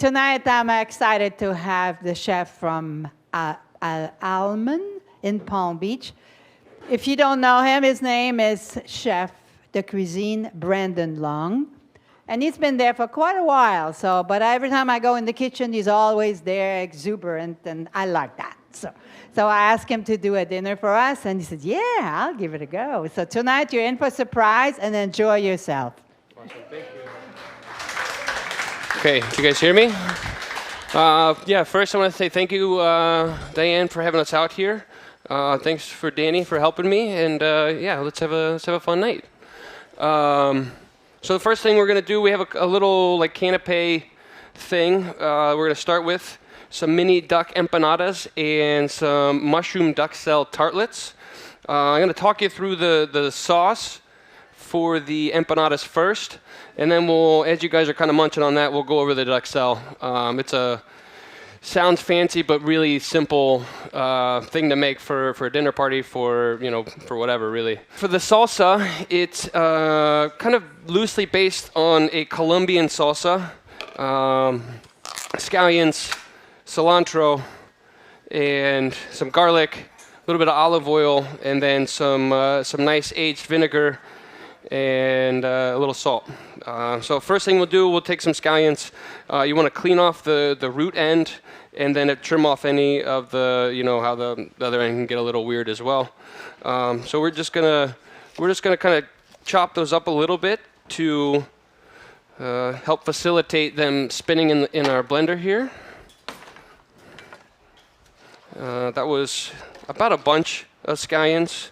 Tonight, I'm excited to have the chef from Almond in Palm Beach. If you don't know him, his name is Chef de Cuisine Brendan Long. And he's been there for quite a while. But every time I go in the kitchen, he's always there, exuberant, and I like that. So I asked him to do a dinner for us, and he said, yeah, I'll give it a go. So tonight, you're in for a surprise, and enjoy yourself. Awesome, thank you. Okay, do you guys hear me? Yeah, first I want to say thank you, Diane, for having us out here. Thanks for Danny for helping me, and yeah, let's have a fun night. So the first thing we're going to do, we have a little like canapé thing. We're going to start with some mini duck empanadas and some mushroom duxelle tartlets. I'm going to talk you through the sauce for the empanadas first, and then we'll, as you guys are kind of munching on that, we'll go over the duxelle. Sounds fancy, but really simple thing to make for a dinner party, for whatever, really. For the salsa, it's kind of loosely based on a Colombian salsa. Scallions, cilantro, and some garlic, a little bit of olive oil, and then some nice aged vinegar and a little salt. So first thing we'll do, we'll take some scallions. You want to clean off the root end, and then trim off any of the, how the other end can get a little weird as well. So we're just gonna kind of chop those up a little bit to help facilitate them spinning in our blender here. That was about a bunch of scallions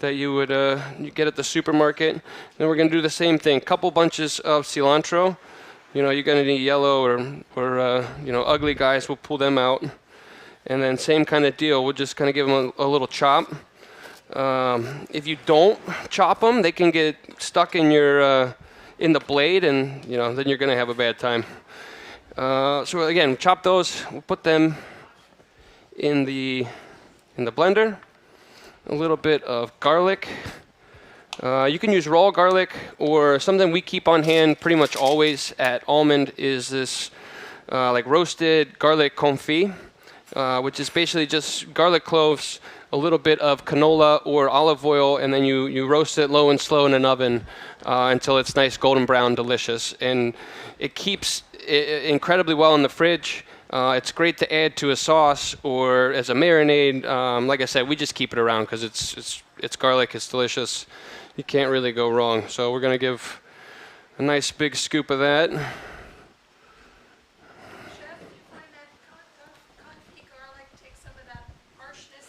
that you would you get at the supermarket. Then we're going to do the same thing. Couple bunches of cilantro. You're going to need yellow or ugly guys. We'll pull them out. And then same kind of deal. We'll just kind of give them a little chop. If you don't chop them, they can get stuck in your in the blade, and then you're going to have a bad time. So again, chop those. We'll put them in the blender. A little bit of garlic. You can use raw garlic, or something we keep on hand pretty much always at Almond is this like roasted garlic confit, which is basically just garlic cloves, a little bit of canola or olive oil, and then you roast it low and slow in an oven until it's nice golden brown, delicious. And it keeps incredibly well in the fridge. It's great to add to a sauce or as a marinade. Like I said, we just keep it around because it's garlic. It's delicious. You can't really go wrong. So we're going to give a nice big scoop of that. Chef, do you find that confit garlic takes some of that harshness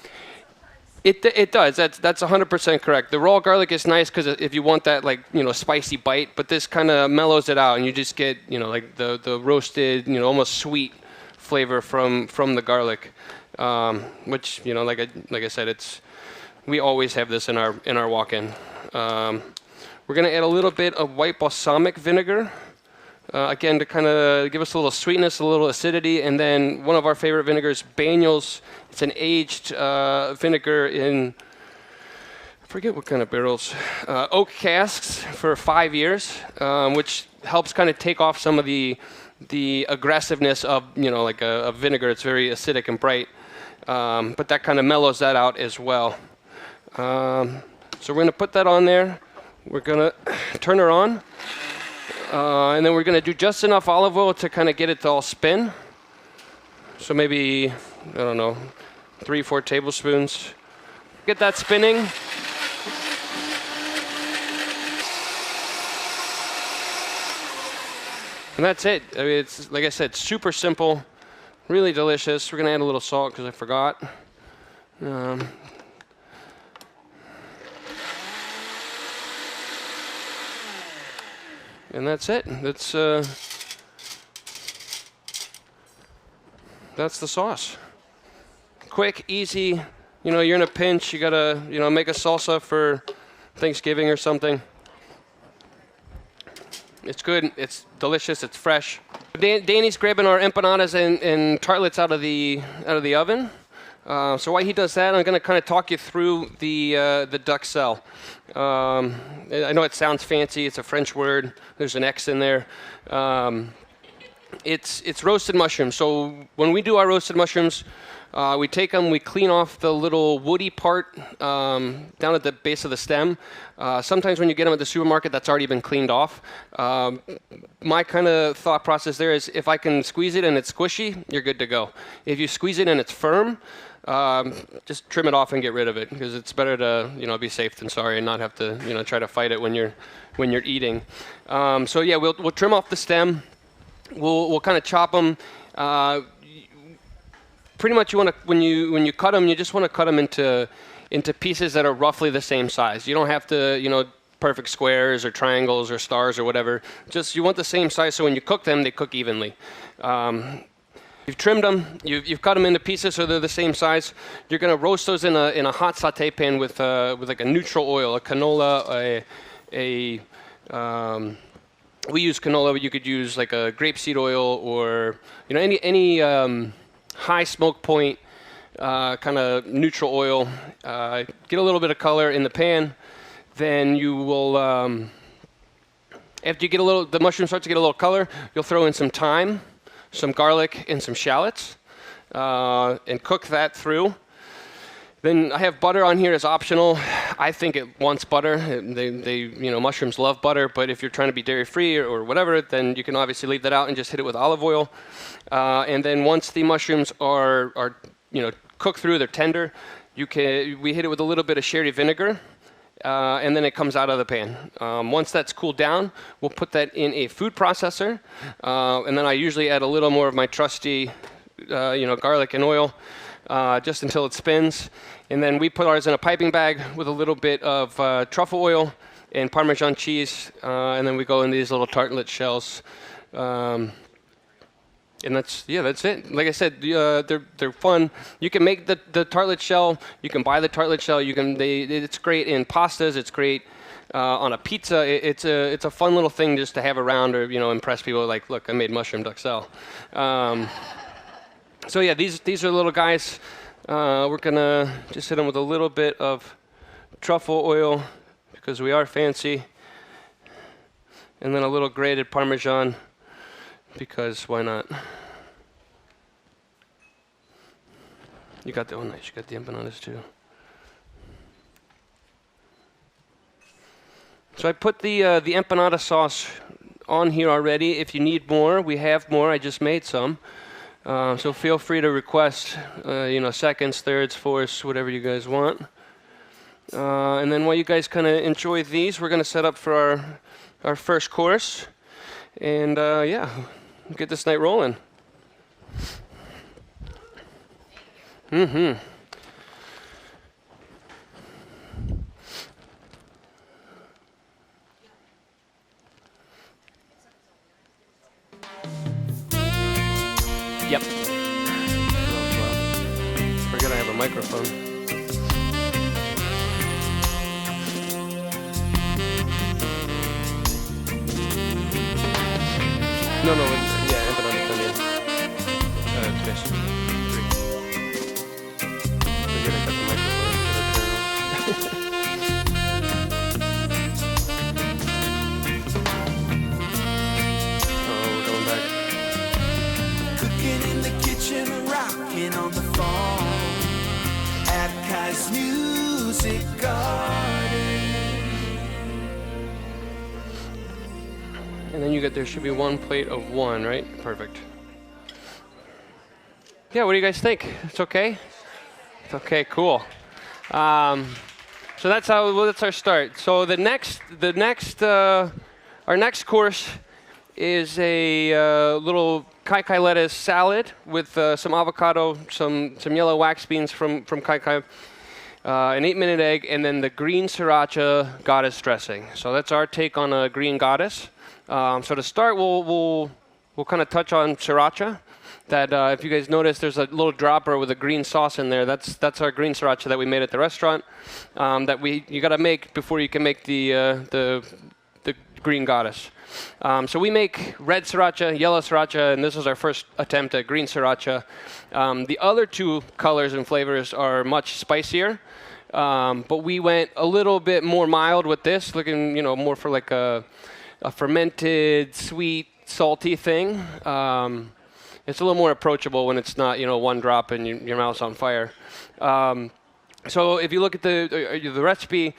sometimes? It does. That's 100% correct. The raw garlic is nice because if you want that spicy bite, but this kind of mellows it out, and you just get like the roasted almost sweet flavor from the garlic, which like I said, we always have this in our walk-in. We're gonna add a little bit of white balsamic vinegar, again to kind of give us a little sweetness, a little acidity, and then one of our favorite vinegars, Banyuls. It's an aged vinegar in, I forget what kind of barrels, oak casks for 5 years, which helps kind of take off some of the aggressiveness of like a vinegar. It's very acidic and bright, but that kind of mellows that out as well. So we're going to put that on there. We're going to turn her on, and then we're going to do just enough olive oil to kind of get it to all spin. So maybe, I don't know, 3-4 tablespoons. Get that spinning. And that's it. I mean, it's, like I said, super simple, really delicious. We're going to add a little salt because I forgot. And that's it. That's the sauce. Quick, easy. You're in a pinch. You got to, make a salsa for Thanksgiving or something. It's good. It's delicious. It's fresh. Danny's grabbing our empanadas and tartlets out of the oven. So while he does that, I'm going to kind of talk you through the duxelle. I know it sounds fancy. It's a French word. There's an X in there. it's roasted mushrooms. So when we do our roasted mushrooms, we take them, we clean off the little woody part down at the base of the stem. Sometimes when you get them at the supermarket, that's already been cleaned off. My kind of thought process there is if I can squeeze it and it's squishy, you're good to go. If you squeeze it and it's firm, just trim it off and get rid of it, because it's better to be safe than sorry and not have to try to fight it when you're eating. So yeah, we'll trim off the stem. We'll kind of chop them. Pretty much, you want to when you cut them, you just want to cut them into pieces that are roughly the same size. You don't have to perfect squares or triangles or stars or whatever. Just you want the same size, so when you cook them, they cook evenly. You've trimmed them, you've cut them into pieces so they're the same size. You're going to roast those in a hot saute pan with like a neutral oil, a canola, we use canola, but you could use like a grapeseed oil or any high smoke point kind of neutral oil. Get a little bit of color in the pan. Then you will, after you get the mushroom starts to get a little color, you'll throw in some thyme, some garlic, and some shallots, and cook that through. Then I have butter on here as optional. I think it wants butter. Mushrooms love butter, but if you're trying to be dairy-free or whatever, then you can obviously leave that out and just hit it with olive oil. And then once the mushrooms are cooked through, they're tender, we hit it with a little bit of sherry vinegar, and then it comes out of the pan. Once that's cooled down, we'll put that in a food processor, and then I usually add a little more of my trusty, garlic and oil, just until it spins. And then we put ours in a piping bag with a little bit of truffle oil and Parmesan cheese, and then we go in these little tartlet shells. And that's it. Like I said, they're fun. You can make the tartlet shell. You can buy the tartlet shell. It's great in pastas. It's great on a pizza. It's a fun little thing just to have around, or impress people. Like, look, I made mushroom duxelle. So yeah, these are little guys. We're gonna just hit them with a little bit of truffle oil because we are fancy, and then a little grated Parmesan because why not? You got the nice. You got the empanadas too. So I put the empanada sauce on here already. If you need more, we have more. I just made some. So feel free to request, seconds, thirds, fourths, whatever you guys want. And then while you guys kind of enjoy these, we're going to set up for our first course. And get this night rolling. Mm-hmm. Yep. Forget I have a microphone. No, empanadas también. Tres. Three. Forget I got the microphone. Oh, we're going back. In the kitchen, rocking on the phone at Kai's Music Garden. And then there should be one plate of one, right? Perfect. Yeah, what do you guys think? It's okay? It's okay, cool. So that's our start. So our next course is a little kai lettuce salad with some avocado, some yellow wax beans from kai, an 8-minute egg, and then the green sriracha goddess dressing. So that's our take on a green goddess. So to start, we'll kind of touch on sriracha. That if you guys notice, there's a little dropper with a green sauce in there. That's our green sriracha that we made at the restaurant. That you got to make before you can make the green goddess. So we make red sriracha, yellow sriracha, and this is our first attempt at green sriracha. The other two colors and flavors are much spicier, but we went a little bit more mild with this, looking more for like a fermented, sweet, sweet, salty thing. It's a little more approachable when it's not, one drop and your mouth's on fire. So if you look at the recipe,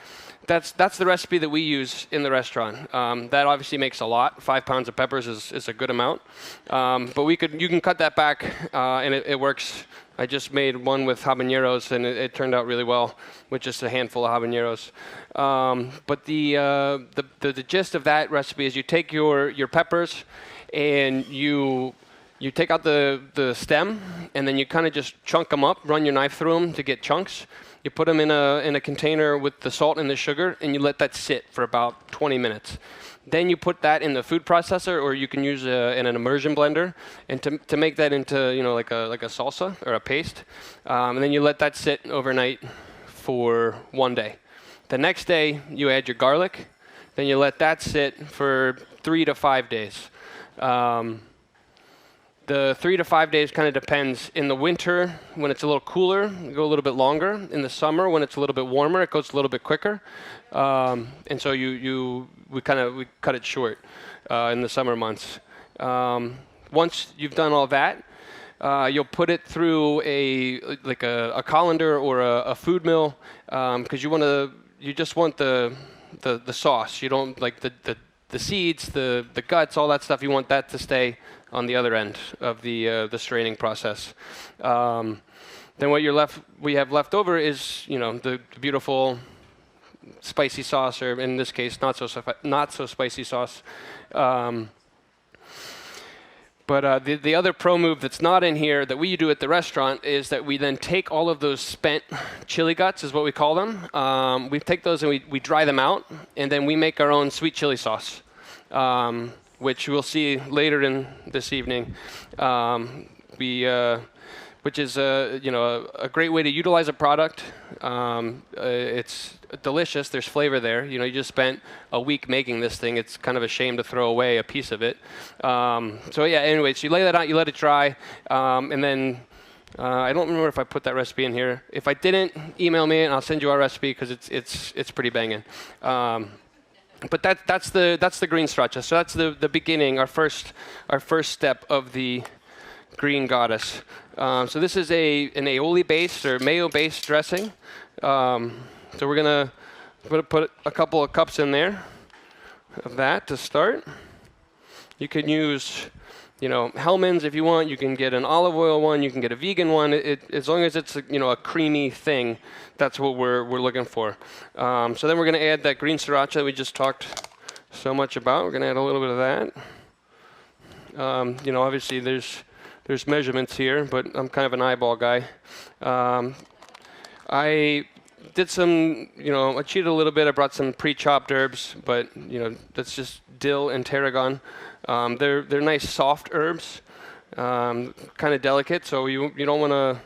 that's the recipe that we use in the restaurant. That obviously makes a lot. 5 pounds of peppers is a good amount. But you can cut that back, and it works. I just made one with habaneros, and it turned out really well with just a handful of habaneros. But the gist of that recipe is you take your peppers and you take out the stem, and then you kind of just chunk them up, run your knife through them to get chunks. You put them in a container with the salt and the sugar, and you let that sit for about 20 minutes. Then you put that in the food processor, or you can use in an immersion blender, and to make that into like a salsa or a paste. And then you let that sit overnight for 1 day. The next day you add your garlic. Then you let that sit for 3 to 5 days. The 3 to 5 days kind of depends. In the winter, when it's a little cooler, you go a little bit longer. In the summer, when it's a little bit warmer, it goes a little bit quicker. And so we cut it short in the summer months. Once you've done all that, you'll put it through a colander or a food mill, because you just want the sauce. You don't like the seeds, the guts, all that stuff. You want that to stay on the other end of the straining process. Then what we have left over is the beautiful spicy sauce, or in this case not so spicy sauce. But the other pro move that's not in here that we do at the restaurant is that we then take all of those spent chili guts, is what we call them. We take those and we dry them out, and then we make our own sweet chili sauce, which we'll see later in this evening. Which is a great way to utilize a product. It's delicious. There's flavor there. You just spent a week making this thing. It's kind of a shame to throw away a piece of it. So yeah. Anyways, you lay that out. You let it dry, and then I don't remember if I put that recipe in here. If I didn't, email me and I'll send you our recipe because it's pretty banging. But that's the green sriracha. So that's the beginning. Our first step of the green goddess. So this is an aioli-based or mayo-based dressing. So we're gonna put a couple of cups in there of that to start. You can use, Hellmann's if you want. You can get an olive oil one. You can get a vegan one. As long as it's a creamy thing, that's what we're looking for. So then we're gonna add that green sriracha that we just talked so much about. We're gonna add a little bit of that. Obviously there's measurements here, but I'm kind of an eyeball guy. I did some, I cheated a little bit. I brought some pre-chopped herbs, but that's just dill and tarragon. They're nice soft herbs, kind of delicate. So you don't want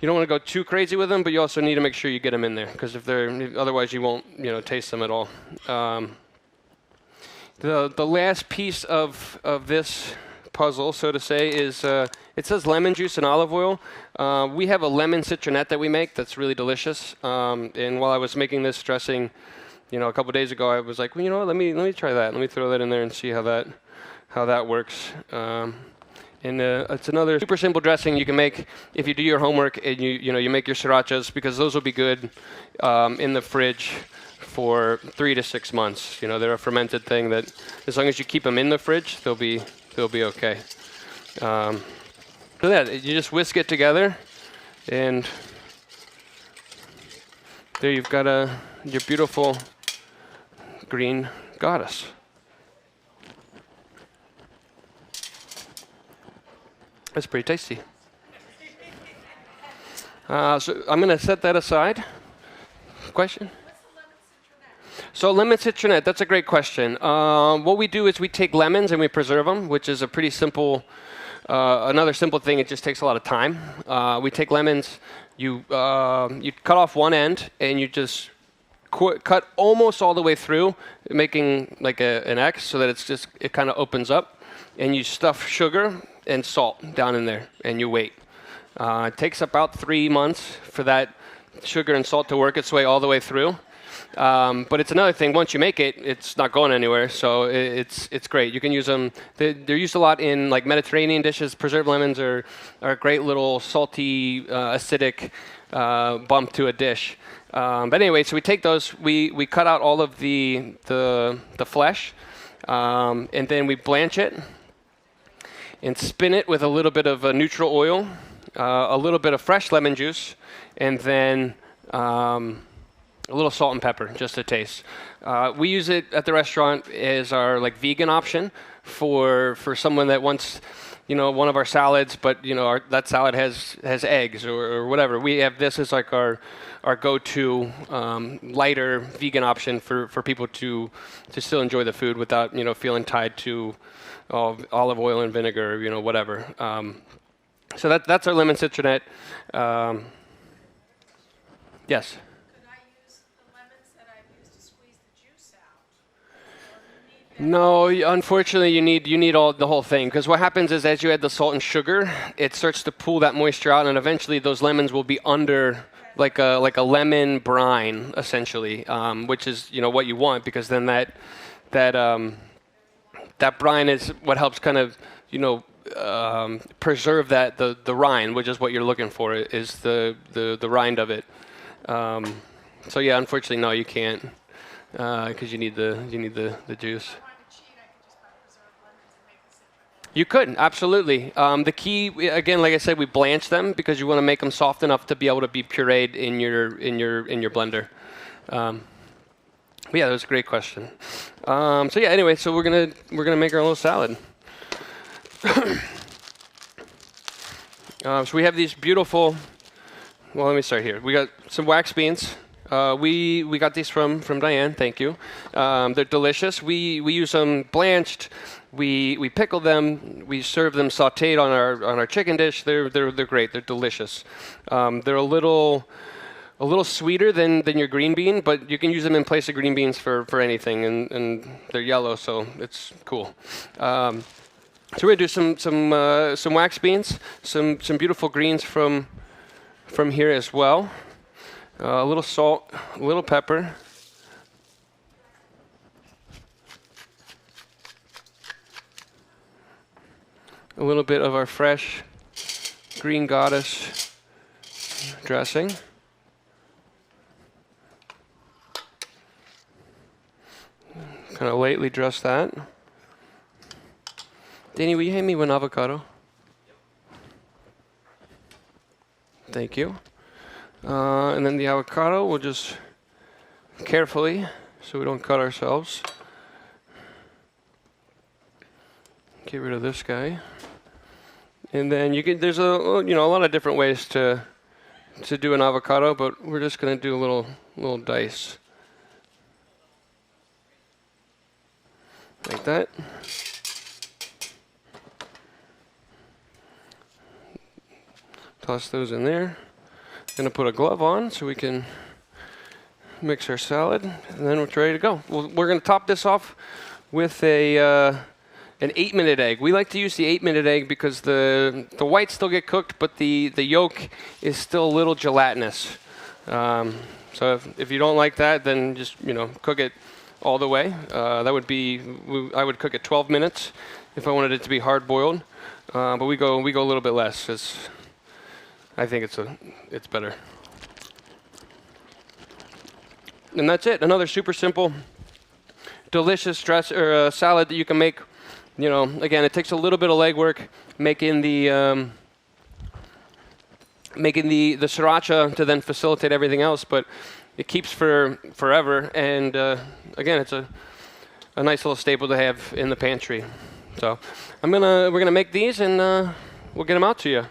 to go too crazy with them, but you also need to make sure you get them in there, because otherwise you won't taste them at all. The last piece of this puzzle, so to say, is it says lemon juice and olive oil. We have a lemon citronette that we make that's really delicious. And while I was making this dressing, a couple days ago, I was like, well, let me try that. Let me throw that in there and see how that works. And it's another super simple dressing you can make if you do your homework and you make your srirachas, because those will be good in the fridge for 3 to 6 months. They're a fermented thing that, as long as you keep them in the fridge, they'll be okay. So that you just whisk it together, and there you've got your beautiful green goddess. That's pretty tasty. So I'm going to set that aside. Question? So lemon citronette, that's a great question. What we do is we take lemons and we preserve them, which is a pretty simple, another simple thing. It just takes a lot of time. We take lemons, you cut off one end, and you just cut almost all the way through, making like an X, so that it kind of opens up, and you stuff sugar and salt down in there, and you wait. It takes about 3 months for that sugar and salt to work its way all the way through. But it's another thing. Once you make it, it's not going anywhere. So it's great. You can use them. They're used a lot in like Mediterranean dishes. Preserved lemons are a great little salty, acidic bump to a dish. But anyway, so we take those. We cut out all of the flesh, and then we blanch it and spin it with a little bit of neutral oil, a little bit of fresh lemon juice, and then a little salt and pepper, just to taste. We use it at the restaurant as our like vegan option for someone that wants, one of our salads, but that salad has eggs or whatever. We have this as like our go-to lighter vegan option for people to still enjoy the food without feeling tied to olive oil and vinegar, whatever. So that's our lemon citronette. Yes. No, unfortunately, you need the whole thing, because what happens is as you add the salt and sugar, it starts to pull that moisture out, and eventually those lemons will be under like a lemon brine, essentially, which is what you want, because then that brine is what helps kind of preserve the rind, which is what you're looking for, is the rind of it. So yeah, unfortunately, no, you can't, because you need the juice. You could, absolutely. The key, again, like I said, we blanch them because you want to make them soft enough to be able to be pureed in your blender. But yeah, that was a great question. So yeah, anyway, so we're gonna make our little salad. So we have these beautiful. Well, let me start here. We got some wax beans. We got these from Diane. Thank you. They're delicious. We use them blanched. We pickle them. We serve them sautéed on our chicken dish. They're great. They're delicious. They're a little sweeter than your green bean, but you can use them in place of green beans for anything, and they're yellow, so it's cool. So we're gonna do some wax beans, some beautiful greens from here as well. A little salt, a little pepper. A little bit of our fresh green goddess dressing. Kind of lightly dress that. Danny, will you hand me one avocado? Thank you. And then the avocado, we'll just carefully, so we don't cut ourselves. Get rid of this guy. And then there's a lot of different ways to do an avocado, but we're just going to do a little dice. Like that. Toss those in there. Gonna put a glove on so we can mix our salad, and then it's ready to go. We're gonna top this off with an 8-minute egg. We like to use the 8-minute egg because the whites still get cooked, but the yolk is still a little gelatinous. So if you don't like that, then just cook it all the way. That would be I would cook it 12 minutes if I wanted it to be hard boiled, but we go a little bit less. I think it's better. And that's it. Another super simple, delicious salad that you can make. Again, it takes a little bit of legwork making the sriracha to then facilitate everything else, but it keeps for forever. And again, it's a nice little staple to have in the pantry. So we're gonna make these, and we'll get them out to you.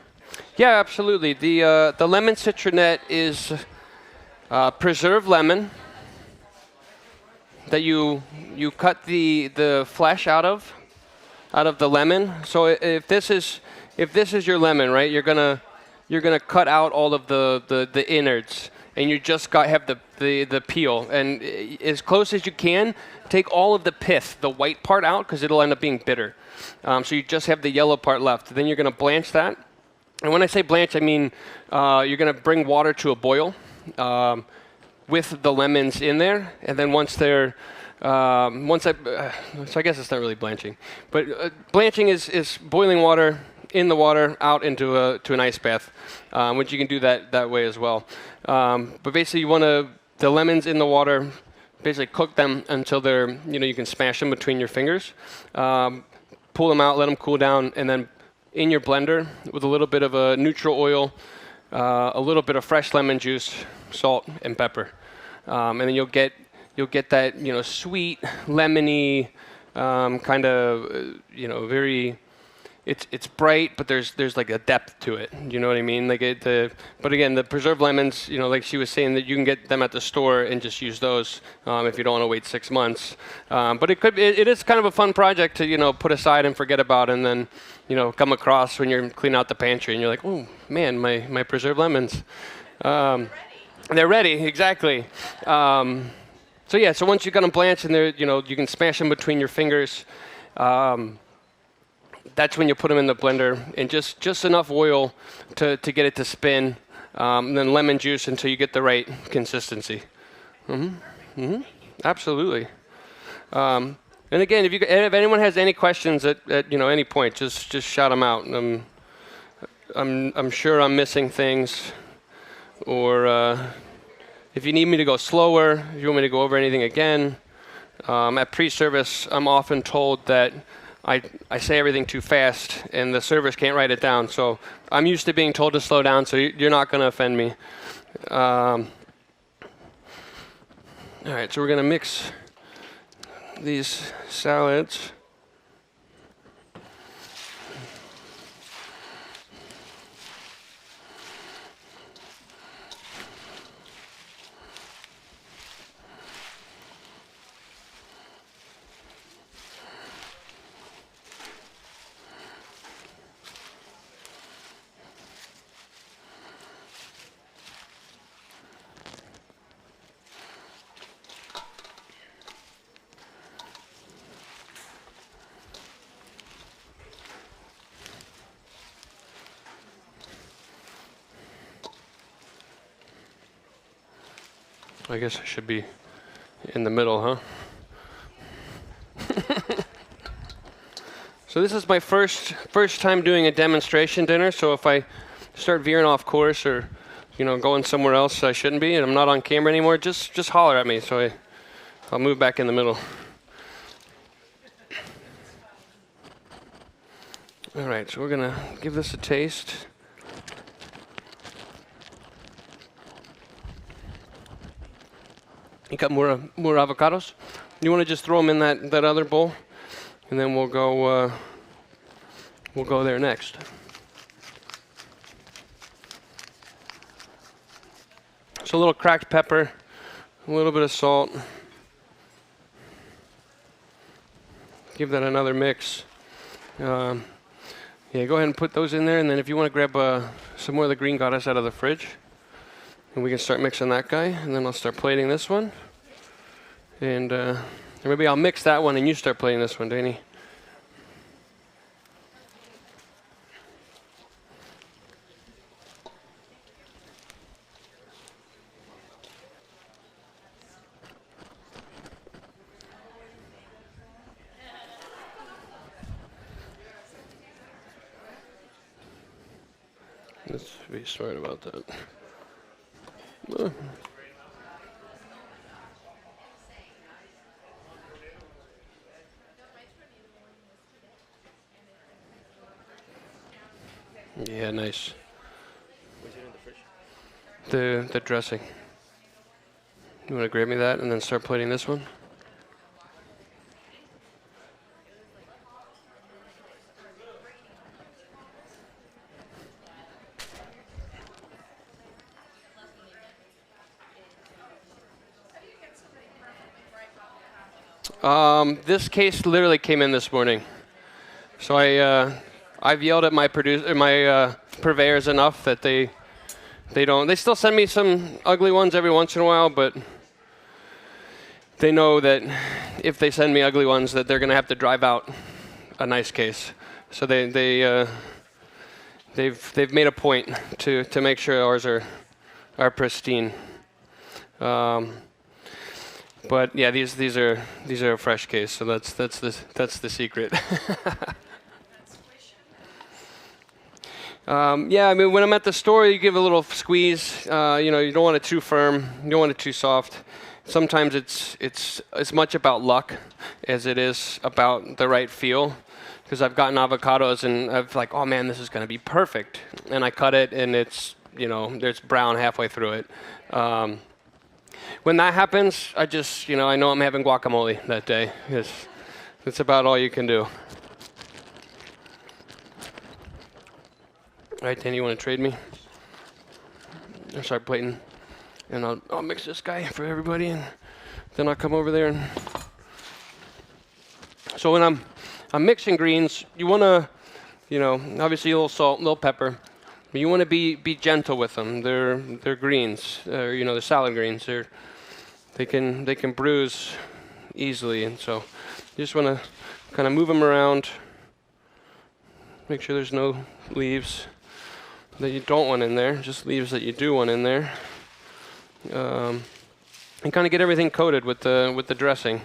Yeah, absolutely. The lemon citronette is preserved lemon that you cut the flesh out of the lemon. So if this is your lemon, right, you're gonna cut out all of the innards, and you just have the peel. And as close as you can, take all of the pith, the white part out, because it'll end up being bitter. So you just have the yellow part left. Then you're gonna blanch that. And when I say blanch, I mean you're going to bring water to a boil. with the lemons in there, and then once they're so I guess it's not really blanching, but blanching is boiling water in the water out into to an ice bath, which you can do that way as well. But basically, you want the lemons in the water. Basically, cook them until they're you can smash them between your fingers. Pull them out, let them cool down, and then in your blender with a little bit of a neutral oil, a little bit of fresh lemon juice, salt, and pepper, and then you'll get that sweet, lemony kind of very. It's bright, but there's like a depth to it. You know what I mean? But again, the preserved lemons, like she was saying, that you can get them at the store and just use those if you don't want to wait 6 months. But it is kind of a fun project to put aside and forget about, and then come across when you're cleaning out the pantry and you're like, oh man, my preserved lemons. They're ready, exactly. So once you got them blanched and they're you can smash them between your fingers. That's when you put them in the blender, and just enough oil to get it to spin, and then lemon juice until you get the right consistency. Absolutely. And again, if anyone has any questions at any point, just shout them out. I'm sure I'm missing things, or if you need me to go slower, if you want me to go over anything again. At pre-service, I'm often told that I say everything too fast, and the servers can't write it down. So I'm used to being told to slow down, so you're not going to offend me. All right, so we're going to mix these salads. I guess I should be in the middle, huh? So this is my first time doing a demonstration dinner. So if I start veering off course or going somewhere else I shouldn't be, and I'm not on camera anymore, just holler at me. So I'll move back in the middle. All right, so we're gonna give this a taste. You got more avocados? You want to just throw them in that other bowl, and then we'll go there next. So a little cracked pepper, a little bit of salt. Give that another mix. Go ahead and put those in there, and then if you want to grab some more of the green goddess out of the fridge. And we can start mixing that guy, and then I'll start plating this one. And maybe I'll mix that one, and you start plating this one, Danny. Let's be smart about that. Yeah, nice. The dressing. You want to grab me that and then start plating this one? This case literally came in this morning, so I've yelled at my purveyors enough that they don't. They still send me some ugly ones every once in a while, but they know that if they send me ugly ones, that they're going to have to drive out a nice case. So they've made a point to make sure ours are pristine. But yeah, these are a fresh case, so that's the secret. Yeah, I mean, when I'm at the store, you give a little squeeze. You don't want it too firm, you don't want it too soft. Sometimes it's as much about luck as it is about the right feel. Because I've gotten avocados and I've like, oh man, this is going to be perfect, and I cut it and it's there's brown halfway through it. When that happens, I just I know I'm having guacamole that day. It's about all you can do. All right, Danny, you want to trade me? I'll start plating, and I'll mix this guy for everybody, and then I'll come over there. And so when I'm mixing greens, you want to, obviously a little salt, a little pepper, but you want to be gentle with them. They're greens, they're salad greens. They can bruise easily, and so you just want to kind of move them around. Make sure there's no leaves that you don't want in there, just leaves that you do want in there, and kind of get everything coated with the dressing.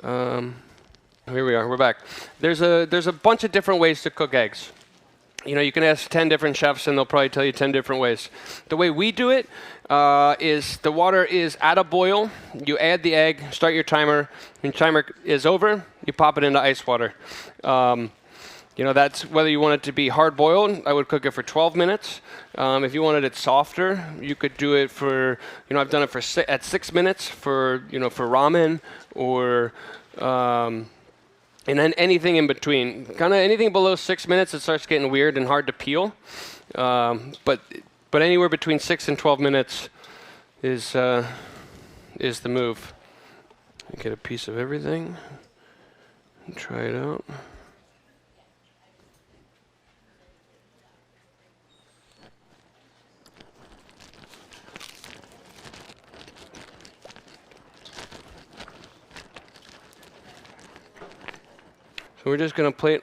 Here we are, we're back. There's a bunch of different ways to cook eggs. You can ask 10 different chefs and they'll probably tell you 10 different ways. The way we do it is the water is at a boil, you add the egg, start your timer. When your timer is over, you pop it into ice water. That's whether you want it to be hard boiled. I would cook it for 12 minutes. If you wanted it softer, you could do it for, I've done it at 6 minutes for ramen or, and then anything in between. Kind of anything below 6 minutes, it starts getting weird and hard to peel. But anywhere between 6 and 12 minutes is the move. Get a piece of everything and try it out. So we're just going to plate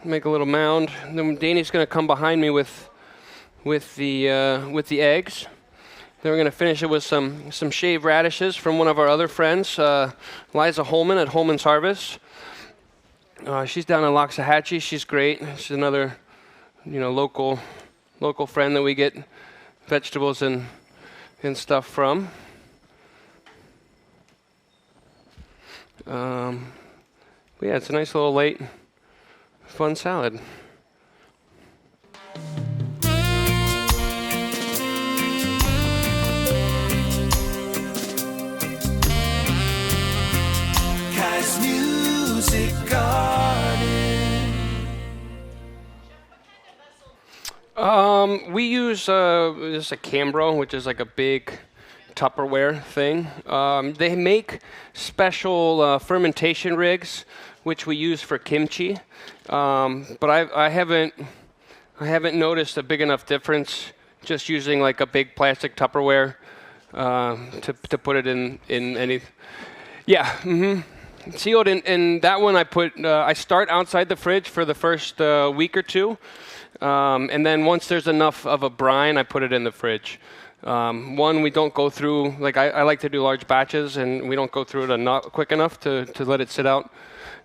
make a little mound. Then Danny's going to come behind me with the eggs. Then we're going to finish it with some shaved radishes from one of our other friends, Liza Holman at Holman's Harvest. She's down in Loxahatchee. She's great. She's another local friend that we get vegetables and stuff from. But yeah, it's a nice little late, fun salad. Kai's Music Garden. We use just a Cambro, which is like a big Tupperware thing. They make special fermentation rigs, which we use for kimchi. But I haven't noticed a big enough difference just using like a big plastic Tupperware to put it in any. Yeah, sealed. And that one I start outside the fridge for the first week or two, and then once there's enough of a brine, I put it in the fridge. We don't go through, like I like to do large batches, and we don't go through it quick enough to let it sit out.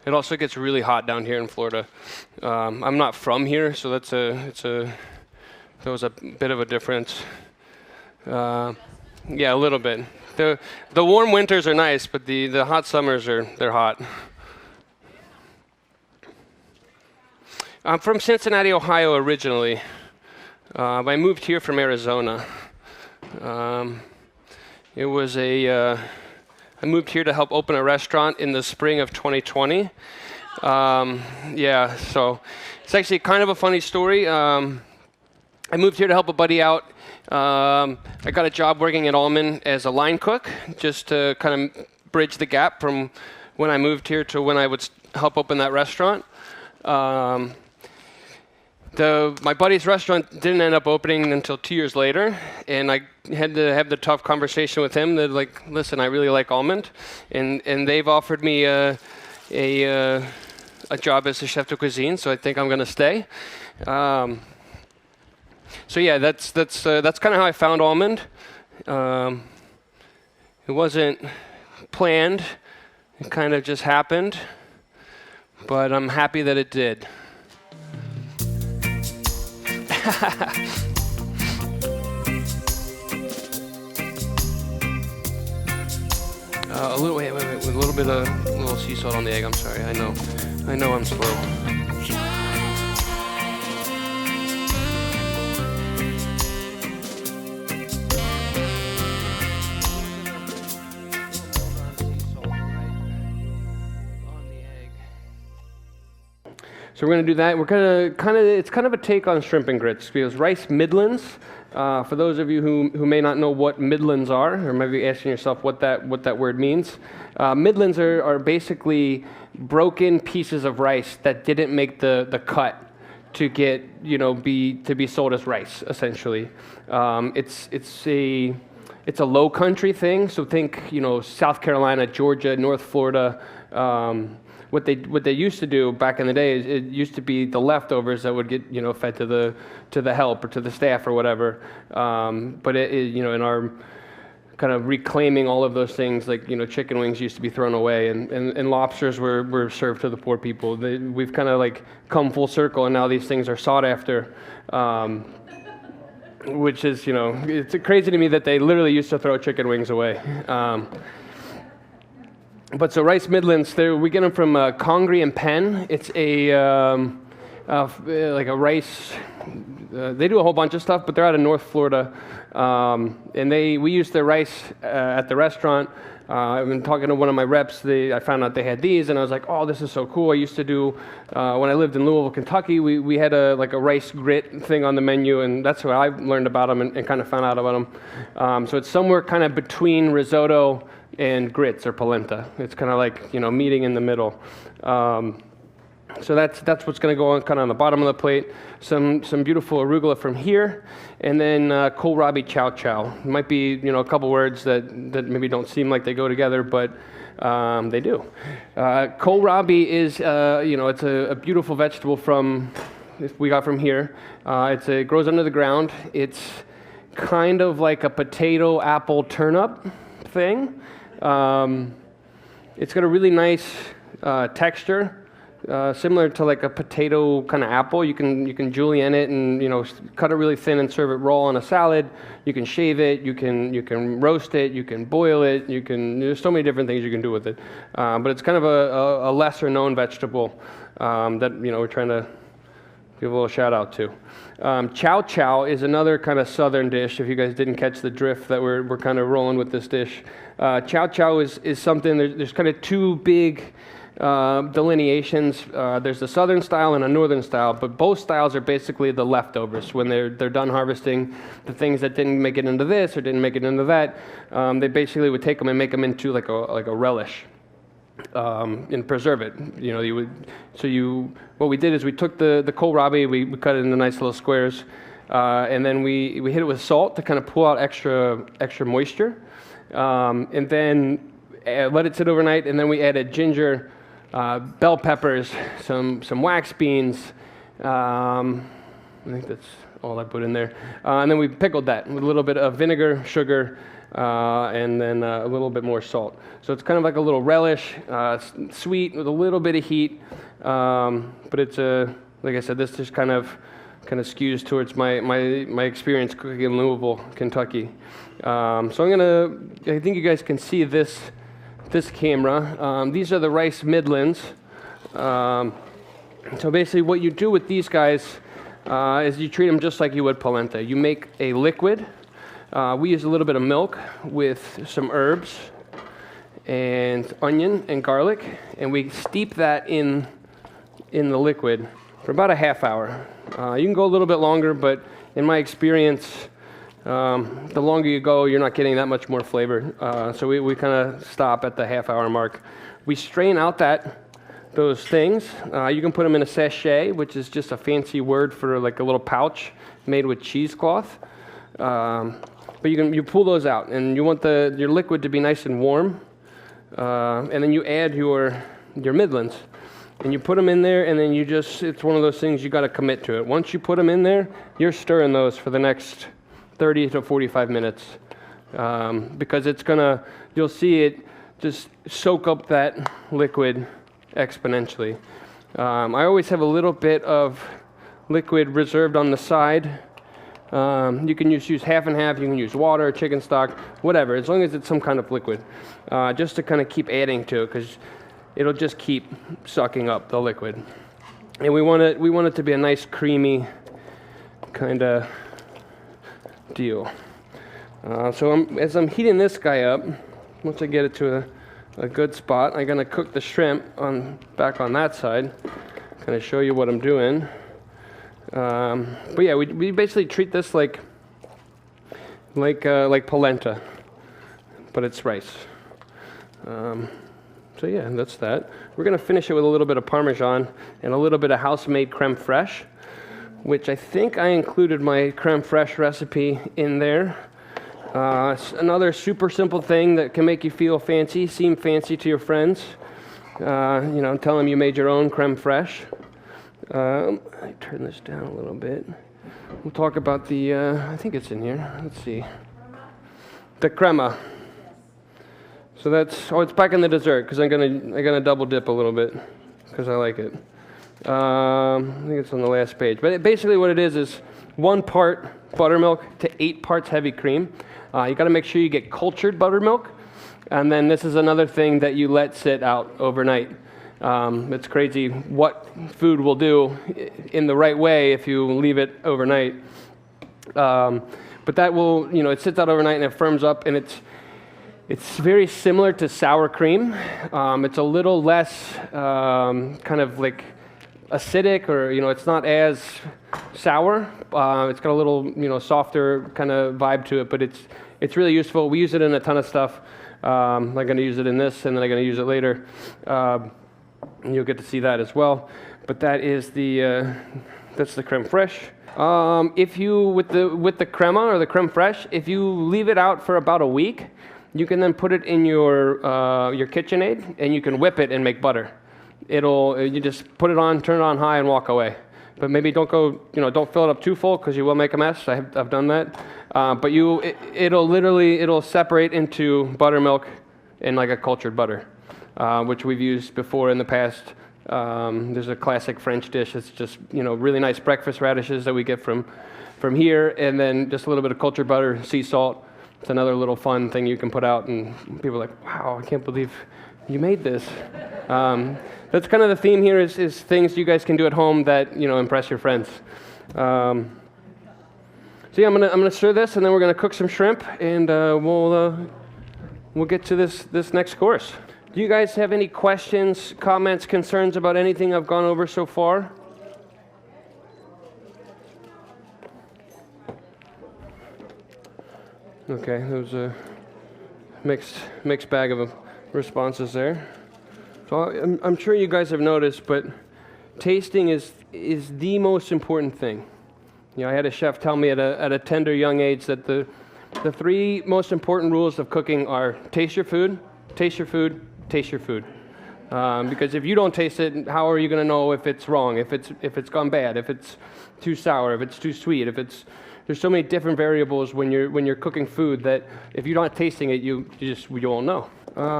It also gets really hot down here in Florida. I'm not from here, so there was a bit of a difference. Yeah, a little bit. The warm winters are nice, but the hot summers they're hot. I'm from Cincinnati, Ohio originally. I moved here from Arizona. I moved here to help open a restaurant in the spring of 2020. Yeah, so it's actually kind of a funny story. I moved here to help a buddy out. I got a job working at Almond as a line cook, just to kind of bridge the gap from when I moved here to when I would help open that restaurant. My buddy's restaurant didn't end up opening until 2 years later, and I had to have the tough conversation with him that, like, listen, I really like Almond, and they've offered me a job as a chef de cuisine, so I think I'm going to stay. So yeah, that's kind of how I found Almond, It wasn't planned. It kind of just happened, but I'm happy that it did. Wait, with a little bit of little sea salt on the egg. I'm sorry. I know I'm slow. So we're going to do that. We're going to it's kind of a take on shrimp and grits because rice midlands. For those of you who may not know what midlands are, or maybe asking yourself what that word means, midlands are basically broken pieces of rice that didn't make the cut to get to be sold as rice. Essentially, it's a low country thing. So think South Carolina, Georgia, North Florida. What they used to do back in the day is it used to be the leftovers that would get fed to the help or to the staff or whatever. But in our kind of reclaiming all of those things, like chicken wings used to be thrown away and lobsters were served to the poor people. We've kind of like come full circle, and now these things are sought after. Which is it's crazy to me that they literally used to throw chicken wings away. But so rice midlands, we get them from Congreve and Penn. It's like a rice. They do a whole bunch of stuff, but they're out of North Florida, and we use their rice at the restaurant. I've been talking to one of my reps. I found out they had these, and I was like, "Oh, this is so cool!" I used to do when I lived in Louisville, Kentucky. We had a rice grit thing on the menu, and that's how I learned about them and kind of found out about them. So it's somewhere kind of between risotto and grits or polenta. It's kind of like meeting in the middle. So that's what's going to go on kind of on the bottom of the plate. Some beautiful arugula from here, and then kohlrabi chow chow. It might be a couple words that maybe don't seem like they go together, but they do. Kohlrabi is it's a beautiful vegetable we got from here. It grows under the ground. It's kind of like a potato apple turnip thing. It's got a really nice texture. Similar to like a potato kind of apple. You can julienne it and cut it really thin and serve it raw on a salad. You can shave it, you can roast it, you can boil it, there's so many different things you can do with it. But it's kind of a lesser known vegetable that we're trying to give a little shout out to. Chow chow is another kind of southern dish. If you guys didn't catch the drift that we're kind of rolling with this dish. Chow chow is something, there's kind of two big delineations. There's the southern style and a northern style, but both styles are basically the leftovers. When they're done harvesting the things that didn't make it into this or didn't make it into that, they basically would take them and make them into like a relish. And preserve it. What we did is we took the kohlrabi, we cut it into nice little squares, and then we hit it with salt to kind of pull out extra moisture, and then let it sit overnight, and then we added ginger, bell peppers, some wax beans. I think that's all I put in there, and then we pickled that with a little bit of vinegar, sugar, and then a little bit more salt. So it's kind of like a little relish, sweet with a little bit of heat. But it's like I said, this just kind of skews towards my experience cooking in Louisville, Kentucky. So I think you guys can see this camera. These are the rice midlands. So basically, what you do with these guys is you treat them just like you would polenta. You make a liquid. We use a little bit of milk with some herbs and onion and garlic, and we steep that in the liquid for about a half hour. You can go a little bit longer, but in my experience, the longer you go, you're not getting that much more flavor. So we kind of stop at the half hour mark. We strain out those things. You can put them in a sachet, which is just a fancy word for like a little pouch made with cheesecloth. But you pull those out, and you want your liquid to be nice and warm, and then you add your midlands, and you put them in there, and then it's one of those things you got to commit to it. Once you put them in there, you're stirring those for the next 30 to 45 minutes. because you'll see it just soak up that liquid exponentially. I always have a little bit of liquid reserved on the side. You can use half and half, you can use water, chicken stock, whatever, as long as it's some kind of liquid, just to kind of keep adding to it, because it'll just keep sucking up the liquid. And we want it to be a nice creamy kind of deal. So as I'm heating this guy up, once I get it to a good spot, I'm gonna cook the shrimp back on that side. Kind of show you what I'm doing. But yeah, we basically treat this like polenta, but it's rice. So yeah, that's that. We're gonna finish it with a little bit of Parmesan and a little bit of house-made creme fraiche, which I think I included my creme fraiche recipe in there. It's another super simple thing that can make you feel fancy, seem fancy to your friends. Tell them you made your own creme fraiche. I turn this down a little bit. We'll talk about the, I think it's in here. Let's see. The crema. So it's back in the dessert, because I'm gonna double dip a little bit, because I like it. I think it's on the last page. But basically what it is 1 part buttermilk to 8 parts heavy cream. You gotta make sure you get cultured buttermilk. And then this is another thing that you let sit out overnight. It's crazy what food will do in the right way if you leave it overnight. But that will, it sits out overnight and it firms up, and it's very similar to sour cream. It's a little less kind of like acidic, or it's not as sour. It's got a little softer kind of vibe to it, but it's really useful. We use it in a ton of stuff. I'm going to use it in this, and then I'm going to use it later. And you'll get to see that as well. But that is that's the creme fraiche. If you with the crema or the creme fraiche, if you leave it out for about a week, you can then put it in your KitchenAid, and you can whip it and make butter. You just put it on, turn it on high, and walk away. But maybe don't fill it up too full, because you will make a mess. I've done that. But it'll separate into buttermilk and like a cultured butter, which we've used before in the past. There's a classic French dish. It's just really nice breakfast radishes that we get from here, and then just a little bit of cultured butter, sea salt. It's another little fun thing you can put out, and people are like, "Wow, I can't believe you made this." That's kind of the theme here is things you guys can do at home that impress your friends. So yeah, I'm gonna stir this, and then we're gonna cook some shrimp, and we'll get to this next course. Do you guys have any questions, comments, concerns about anything I've gone over so far? Okay, there was a mixed bag of responses there. So I'm sure you guys have noticed, but tasting is the most important thing. I had a chef tell me at a tender young age that the 3 most important rules of cooking are taste your food, taste your food, taste your food. Because if you don't taste it, how are you going to know if it's wrong, if it's gone bad, if it's too sour, if it's too sweet, there's so many different variables when you're cooking food that if you're not tasting it, you won't know.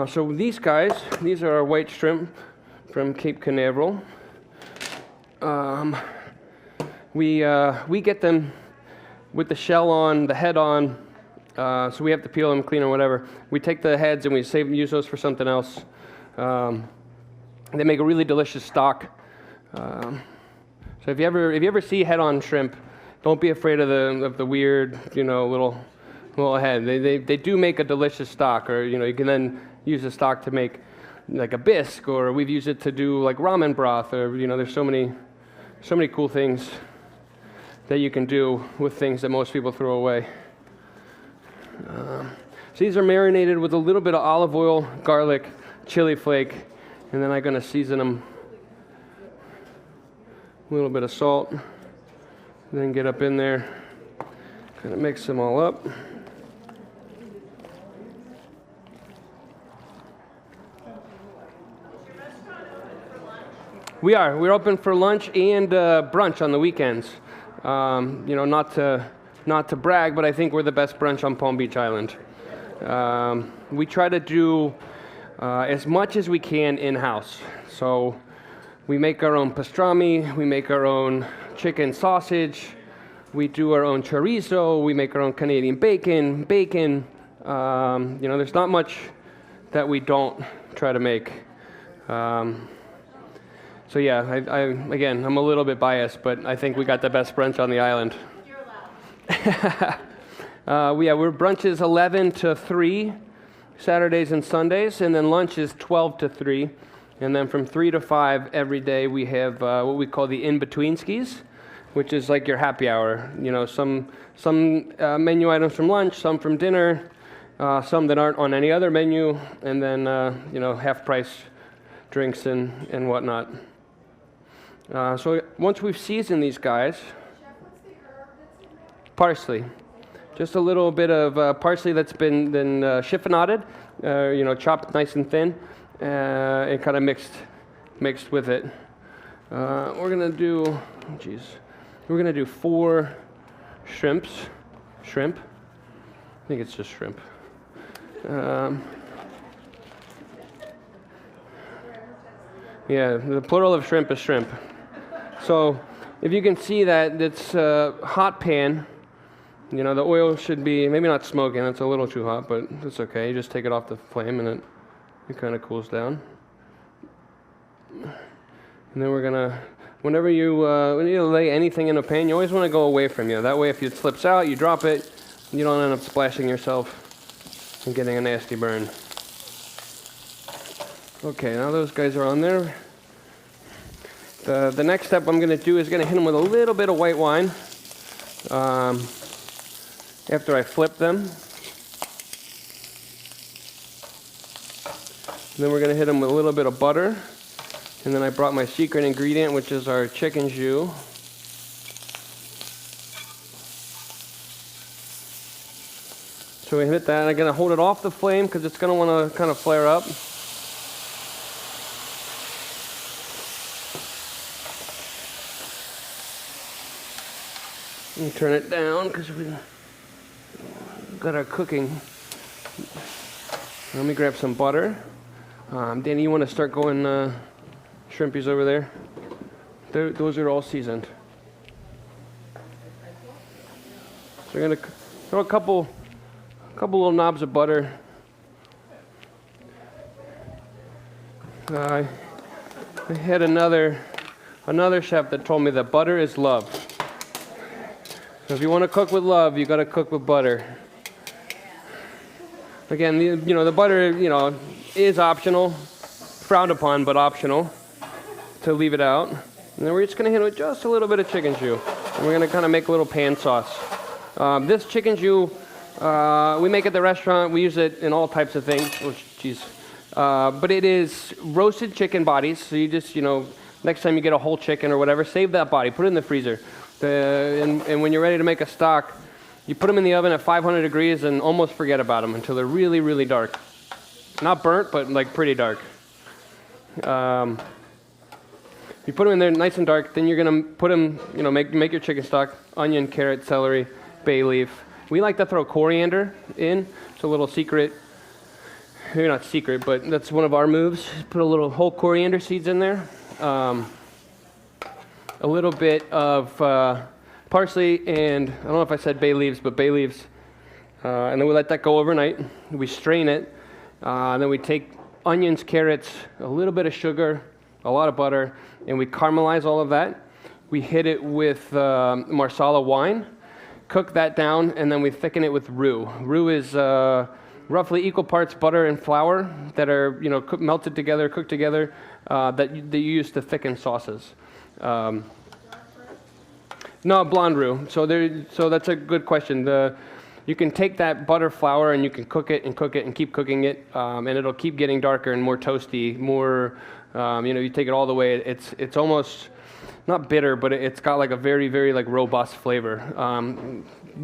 So these are our white shrimp from Cape Canaveral. We get them with the shell on, the head on, so we have to peel them, clean or whatever. We take the heads and we use those for something else. They make a really delicious stock. So if you ever see head-on shrimp, don't be afraid of the weird, little head. They do make a delicious stock, or you can then use the stock to make like a bisque, or we've used it to do like ramen broth, or there's so many cool things that you can do with things that most people throw away. So these are marinated with a little bit of olive oil, garlic, chili flake, and then I'm going to season them. A little bit of salt. Then get up in there, kind of mix them all up. We're open for lunch and brunch on the weekends. Not to brag, but I think we're the best brunch on Palm Beach Island. We try to do as much as we can in-house. So we make our own pastrami, we make our own chicken sausage, we do our own chorizo, we make our own Canadian bacon. There's not much that we don't try to make. So yeah, again, I'm a little bit biased, but I think we got the best brunch on the island. You're allowed. We're brunches 11 to 3, Saturdays and Sundays, and then lunch is 12 to 3. And then from 3 to 5 every day we have what we call the in-between skis, which is like your happy hour. Some menu items from lunch, some from dinner, some that aren't on any other menu, and then half-price drinks and whatnot. So once we've seasoned these guys, parsley, just a little bit of parsley that's been chiffonaded, chopped nice and thin, and kind of mixed with it. We're gonna do 4 shrimp. I think it's just shrimp. Yeah, the plural of shrimp is shrimp. So if you can see that it's a hot pan, the oil should be maybe not smoking, it's a little too hot, but it's okay. You just take it off the flame and it kind of cools down. And then we're gonna, when you lay anything in a pan, you always want to go away from you. That way if it slips out, you drop it, you don't end up splashing yourself and getting a nasty burn. Okay, now those guys are on there. The next step I'm going to do is going to hit them with a little bit of white wine after I flip them. And then we're going to hit them with a little bit of butter. And then I brought my secret ingredient, which is our chicken jus. So we hit that, and I'm going to hold it off the flame because it's going to want to kind of flare up. And turn it down because we got our cooking. Let me grab some butter. Danny, you want to start going shrimpies over there? Those are all seasoned. So we're going to throw a couple little knobs of butter. I had another chef that told me that butter is love. So if you want to cook with love, you got to cook with butter. Again, the butter, is optional, frowned upon, but optional to leave it out. And then we're just going to hit it with just a little bit of chicken jus. And we're going to kind of make a little pan sauce. This chicken jus, we make at the restaurant. We use it in all types of things. Oh, geez. But it is roasted chicken bodies. So you just, next time you get a whole chicken or whatever, save that body, put it in the freezer. And when you're ready to make a stock, you put them in the oven at 500 degrees and almost forget about them until they're really, really dark. Not burnt, but like pretty dark. You put them in there nice and dark, then you're gonna put them, make your chicken stock, onion, carrot, celery, bay leaf. We like to throw coriander in. It's a little secret, maybe not secret, but that's one of our moves. Put a little whole coriander seeds in there. A little bit of parsley, and I don't know if I said bay leaves, but bay leaves. And then we let that go overnight. We strain it. And then we take onions, carrots, a little bit of sugar, a lot of butter, and we caramelize all of that. We hit it with Marsala wine, cook that down, and then we thicken it with roux. Roux is roughly equal parts butter and flour that are melted together, cooked together, that you use to thicken sauces. No, blonde roux. So that's a good question. You can take that butter flour and you can cook it and keep cooking it, and it'll keep getting darker and more toasty. More, you take it all the way. It's almost not bitter, but it's got like a very, very like robust flavor.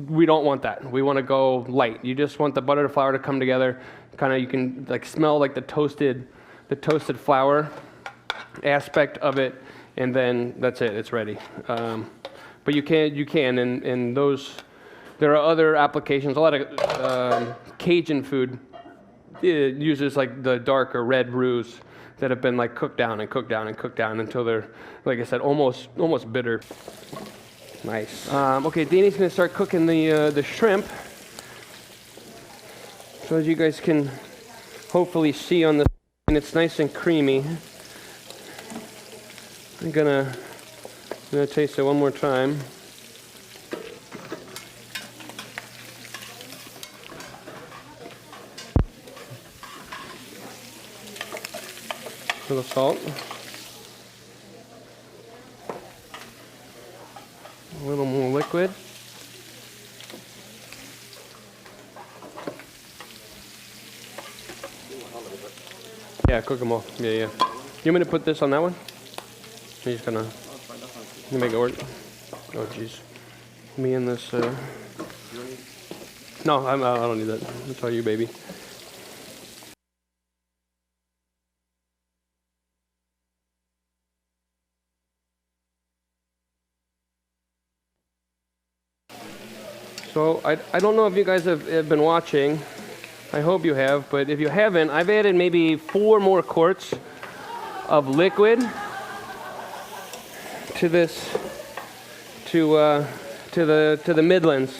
We don't want that. We want to go light. You just want the butter and flour to come together. Kind of, you can like smell like the toasted flour aspect of it. And then that's it. It's ready. But you can, and those There are other applications. A lot of Cajun food uses like the dark or red roux that have been like cooked down and cooked down and cooked down until they're, like I said, almost bitter. Nice. Okay, Danny's gonna start cooking the shrimp. So as you guys can hopefully see on the, and it's nice and creamy. I'm gonna taste it one more time. A little salt. A little more liquid. Yeah, cook them all. Yeah, yeah. You want me to put this on that one? You're just gonna you make it work? Oh, jeez. Me and this. No, I don't need that. That's all you, baby. So I don't know if you guys have been watching. I hope you have, but if you haven't, I've added maybe 4 more quarts of liquid to this, to the Midlands.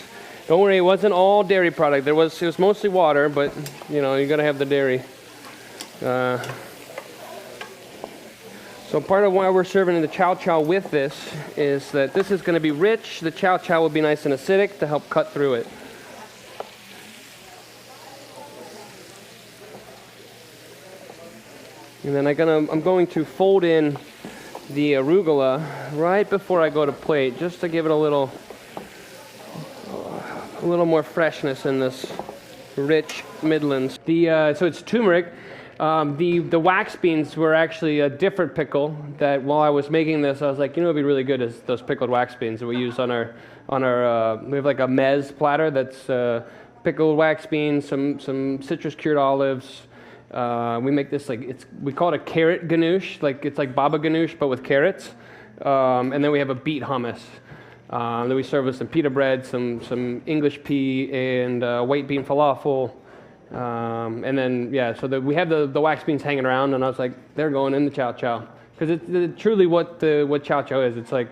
Don't worry, it wasn't all dairy product. It was mostly water, but you know you gotta have the dairy. So part of why we're serving the chow chow with this is that this is going to be rich. The chow chow will be nice and acidic to help cut through it. And then I'm going to fold in the arugula right before I go to plate, just to give it a little more freshness in this rich Midlands. So it's turmeric. The wax beans were actually a different pickle that while I was making this, I was like, you know, it'd be really good is those pickled wax beans that we use on our we have like a mezz platter that's pickled wax beans, some citrus cured olives. We make this we call it a carrot ganoush, it's like baba ganoush but with carrots. And then we have a beet hummus. Then we serve with some pita bread, some English pea, and white bean falafel. And then, yeah, so we have the wax beans hanging around, and I was like, they're going in the chow chow. Because it's truly what chow chow is. It's like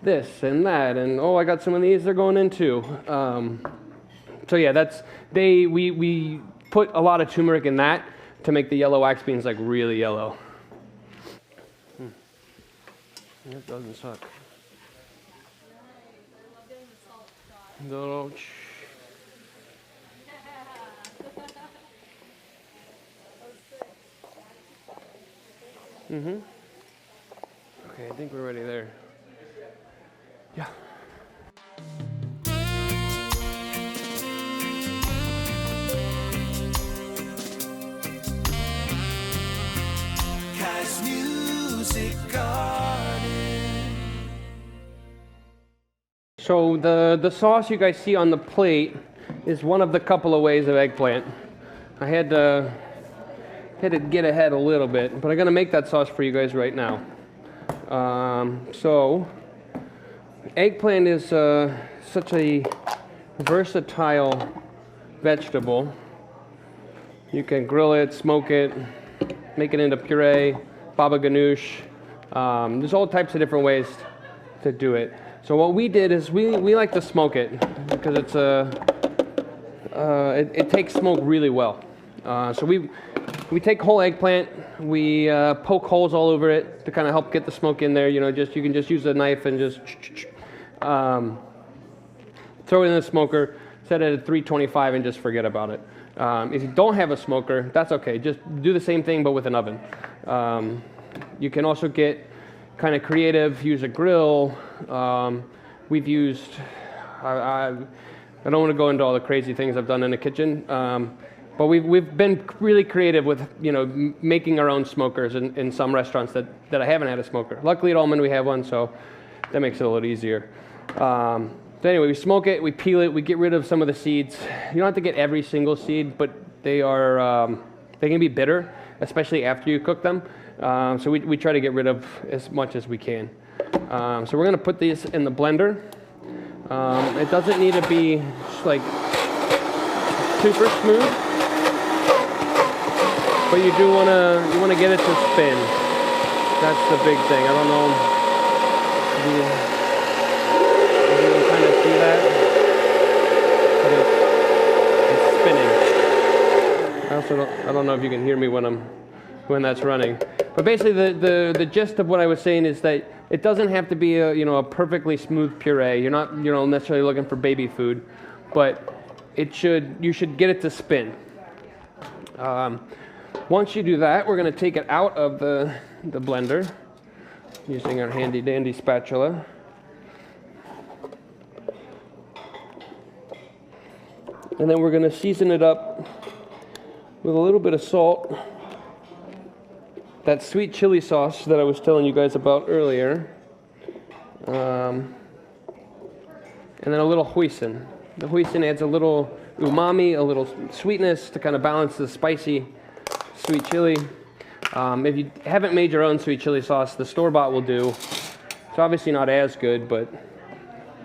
this and that, and oh, I got some of these, they're going in too. So yeah, we put a lot of turmeric in that to make the yellow wax beans like really yellow. That doesn't suck. No. Okay, I think we're ready there. Yeah. Kai's Music Garden. So the sauce you guys see on the plate is one of the couple of ways of eggplant. I had to get ahead a little bit, but I'm gonna make that sauce for you guys right now. So eggplant is such a versatile vegetable. You can grill it, smoke it, make it into puree, baba ganoush. There's all types of different ways to do it. So what we did is we like to smoke it because it's it takes smoke really well. So we take whole eggplant, we poke holes all over it to kind of help get the smoke in there. You know, you can just use a knife and just throw it in the smoker, set it at 325, and just forget about it. If you don't have a smoker, that's okay. Just do the same thing but with an oven. You can also get kind of creative, use a grill. We've used, I don't want to go into all the crazy things I've done in the kitchen, but we've been really creative with, you know, making our own smokers in some restaurants that I haven't had a smoker. Luckily at Almond we have one, so that makes it a little easier. So anyway, we smoke it, we peel it, we get rid of some of the seeds. You don't have to get every single seed, but they can be bitter, especially after you cook them. So we try to get rid of as much as we can. So we're going to put these in the blender. It doesn't need to be like super smooth, but you want to get it to spin. That's the big thing. I don't know if you can kind of see that, but it's spinning. I don't know if you can hear me when that's running. But basically, the gist of what I was saying is that it doesn't have to be a perfectly smooth puree. You're not necessarily looking for baby food, but you should get it to spin. Once you do that, we're going to take it out of the blender using our handy dandy spatula. And then we're going to season it up with a little bit of salt, that sweet chili sauce that I was telling you guys about earlier, and then a little hoisin. The hoisin adds a little umami, a little sweetness to kind of balance the spicy sweet chili. If you haven't made your own sweet chili sauce, the store-bought will do. It's obviously not as good, but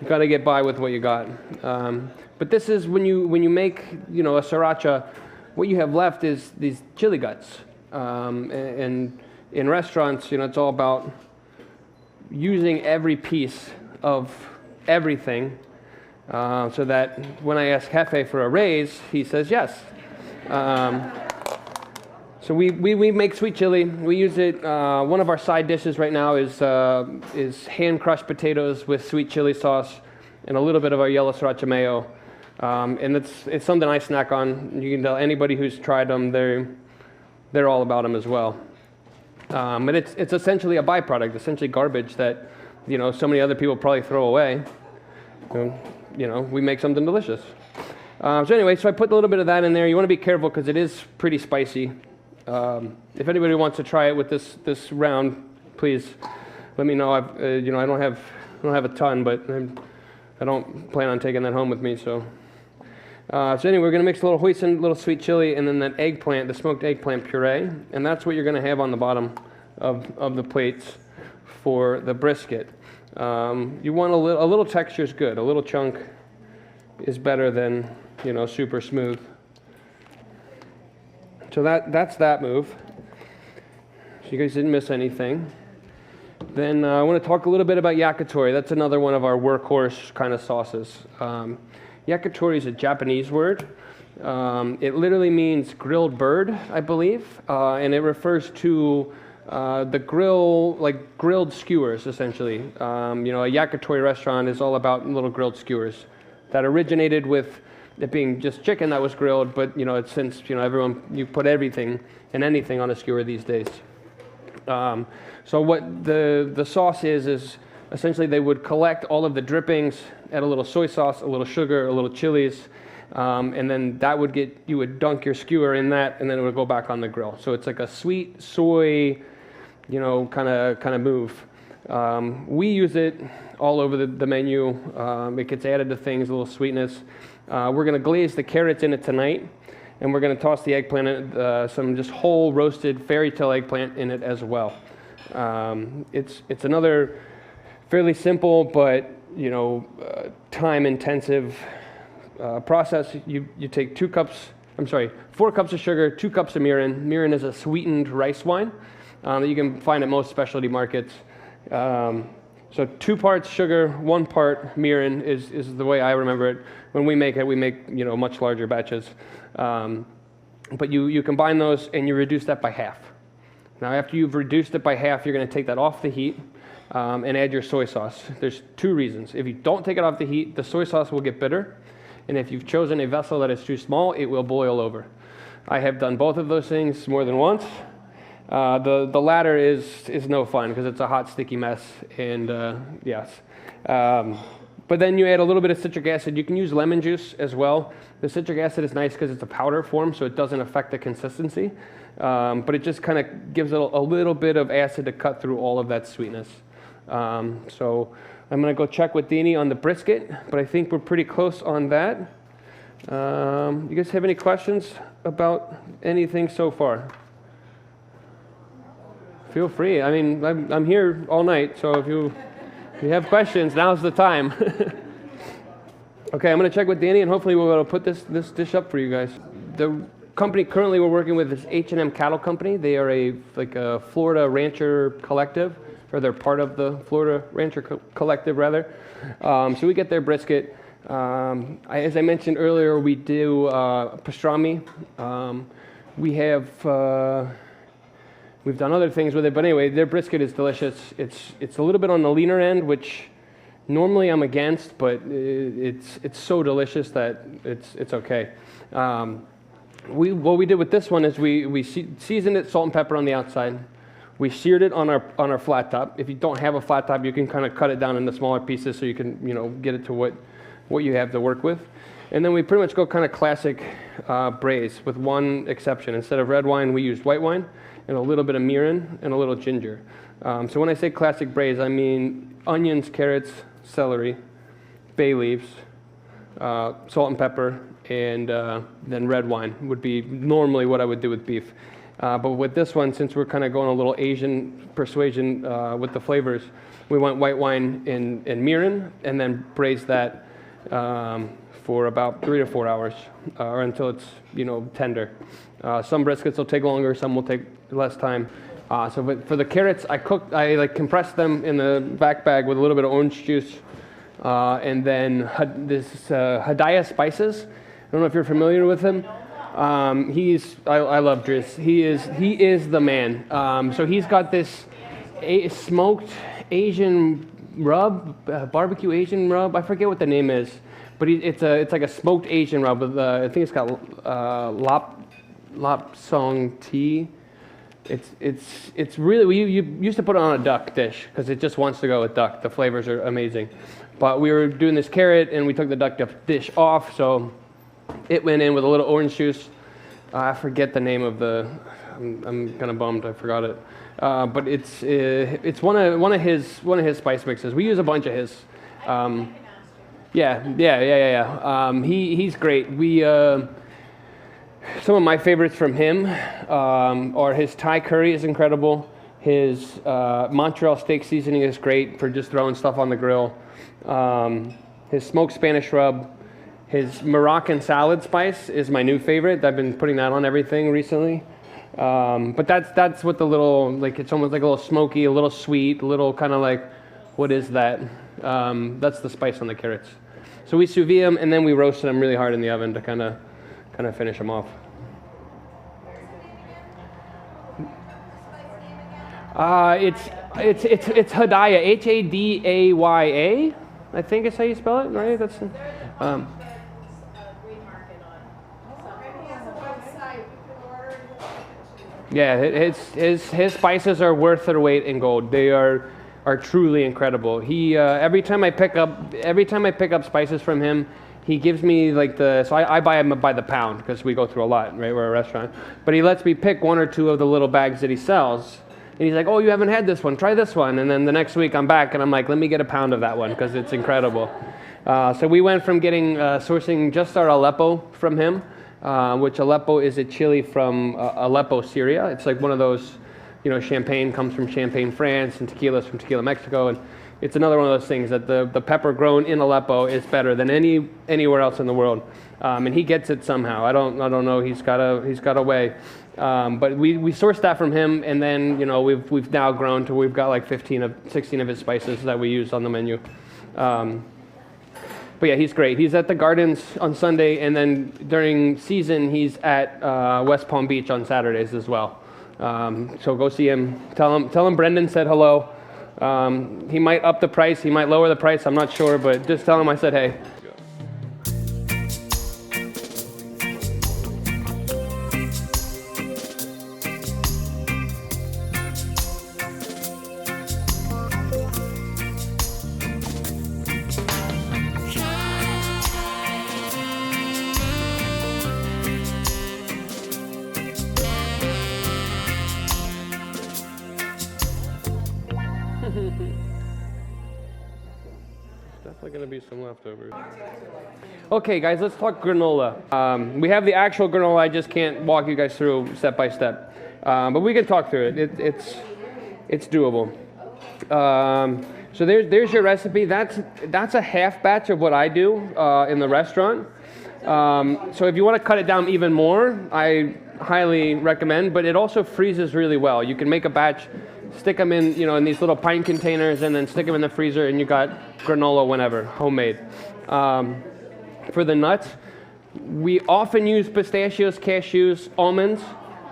you got to get by with what you got. But this is when you make a sriracha, what you have left is these chili guts. And in restaurants, it's all about using every piece of everything, so that when I ask Jefe for a raise, he says yes. So we make sweet chili. We use it. One of our side dishes right now is hand crushed potatoes with sweet chili sauce and a little bit of our yellow sriracha mayo. And it's something I snack on. You can tell anybody who's tried them, they're all about them as well. But it's essentially a byproduct, essentially garbage that so many other people probably throw away. We make something delicious. So anyway, so I put a little bit of that in there. You want to be careful because it is pretty spicy. If anybody wants to try it with this round, please let me know. I don't have a ton, but I don't plan on taking that home with me. So anyway, we're going to mix a little hoisin, little sweet chili, and then that eggplant, the smoked eggplant puree, and that's what you're going to have on the bottom of the plates for the brisket. You want a little texture is good. A little chunk is better than super smooth. So that's that move. So you guys didn't miss anything. Then I want to talk a little bit about yakitori. That's another one of our workhorse kind of sauces. Yakitori is a Japanese word. It literally means grilled bird, I believe, and it refers to the grill, like grilled skewers, essentially. A yakitori restaurant is all about little grilled skewers that originated with it being just chicken that was grilled, but it's since you put everything and anything on a skewer these days. So what the sauce is essentially they would collect all of the drippings, add a little soy sauce, a little sugar, a little chilies, and then you would dunk your skewer in that, and then it would go back on the grill. So it's like a sweet soy, kind of move. We use it all over the menu. It gets added to things, a little sweetness. We're going to glaze the carrots in it tonight, and we're going to toss the eggplant in, some just whole roasted fairy tale eggplant in it as well. It's another fairly simple but time intensive process. You take 4 cups of sugar, 2 cups of mirin. Mirin is a sweetened rice wine that you can find at most specialty markets. So 2 parts sugar, 1 part mirin is the way I remember it. When we make it, we make much larger batches. But you combine those and you reduce that by half. Now after you've reduced it by half, you're going to take that off the heat and add your soy sauce. There's 2 reasons. If you don't take it off the heat, the soy sauce will get bitter. And if you've chosen a vessel that is too small, it will boil over. I have done both of those things more than once. The latter is no fun because it's a hot, sticky mess, and yes. But then you add a little bit of citric acid. You can use lemon juice as well. The citric acid is nice because it's a powder form, so it doesn't affect the consistency. But it just kind of gives it a little bit of acid to cut through all of that sweetness. So I'm going to go check with Deanie on the brisket, but I think we're pretty close on that. You guys have any questions about anything so far? Feel free. I mean, I'm here all night, so if you have questions, now's the time. Okay, I'm gonna check with Danny, and hopefully we'll be able to put this dish up for you guys. The company currently we're working with is H&M Cattle Company. They are a Florida rancher collective, or they're part of the Florida rancher collective rather. So we get their brisket. As I mentioned earlier, we do pastrami. We've done other things with it, but anyway, their brisket is delicious. It's a little bit on the leaner end, which normally I'm against, but it's so delicious that it's okay. What we did with this one is we seasoned it salt and pepper on the outside. We seared it on our flat top. If you don't have a flat top, you can kind of cut it down into smaller pieces so you can get it to what you have to work with. And then we pretty much go kind of classic braise with one exception. Instead of red wine, we used white wine and a little bit of mirin and a little ginger. So when I say classic braise, I mean onions, carrots, celery, bay leaves, salt and pepper, and then red wine would be normally what I would do with beef. But with this one, since we're kind of going a little Asian persuasion with the flavors, we went white wine and mirin, and then braised that for about 3 to 4 hours, or until it's tender. Some briskets will take longer, some will take less time. So for the carrots, I compressed them in the back bag with a little bit of orange juice, and then this Hadaya spices. I don't know if you're familiar with him. I love Driz. He is the man. So he's got this smoked Asian rub, barbecue Asian rub. I forget what the name is, but it's like a smoked Asian rub with I think it's got lap song tea. It's really, you used to put it on a duck dish because it just wants to go with duck. The flavors are amazing. But we were doing this carrot and we took the duck dish off, so it went in with a little orange juice. I forget the name of I'm kind of bummed I forgot it. But it's one of his spice mixes. We use a bunch of his. Yeah. He's great. Some of my favorites from him are his Thai curry is incredible. His Montreal steak seasoning is great for just throwing stuff on the grill. His smoked Spanish rub. His Moroccan salad spice is my new favorite. I've been putting that on everything recently. But that's what the little, it's almost like a little smoky, a little sweet, a little kind of like, what is that? That's the spice on the carrots. So we sous vide them and then we roasted them really hard in the oven to kind of finish them off. It's Hadaya, Hadaya. I think is how you spell it, right? That's. Yeah, his spices are worth their weight in gold. They are truly incredible. He every time I pick up spices from him, he gives me so I buy him by the pound because we go through a lot, right? We're a restaurant. But he lets me pick 1 or 2 of the little bags that he sells. And he's like, oh, you haven't had this one, try this one. And then the next week I'm back and I'm like, let me get a pound of that one because it's incredible. So we went from sourcing just our Aleppo from him, which Aleppo is a chili from Aleppo, Syria. It's like one of those, Champagne comes from Champagne, France, and tequila's from Tequila, Mexico. And it's another one of those things that the pepper grown in Aleppo is better than anywhere else in the world. And he gets it somehow. I don't know. He's got a way. But we sourced that from him, and then we've now grown to we've got 16 of his spices that we use on the menu. But yeah, he's great. He's at the Gardens on Sunday, and then during season he's at West Palm Beach on Saturdays as well. So go see him. Tell him Brendan said hello. He might up the price. He might lower the price. I'm not sure, but just tell him I said hey. Definitely going to be some leftovers. Okay, guys, let's talk granola. We have the actual granola. I just can't walk you guys through step by step, but we can talk through it. It's doable. So there's your recipe. That's a half batch of what I do in the restaurant. So if you want to cut it down even more, I highly recommend, but it also freezes really well. You can make a batch, stick them in, in these little pint containers, and then stick them in the freezer, and you got granola whenever, homemade. For the nuts, we often use pistachios, cashews, almonds,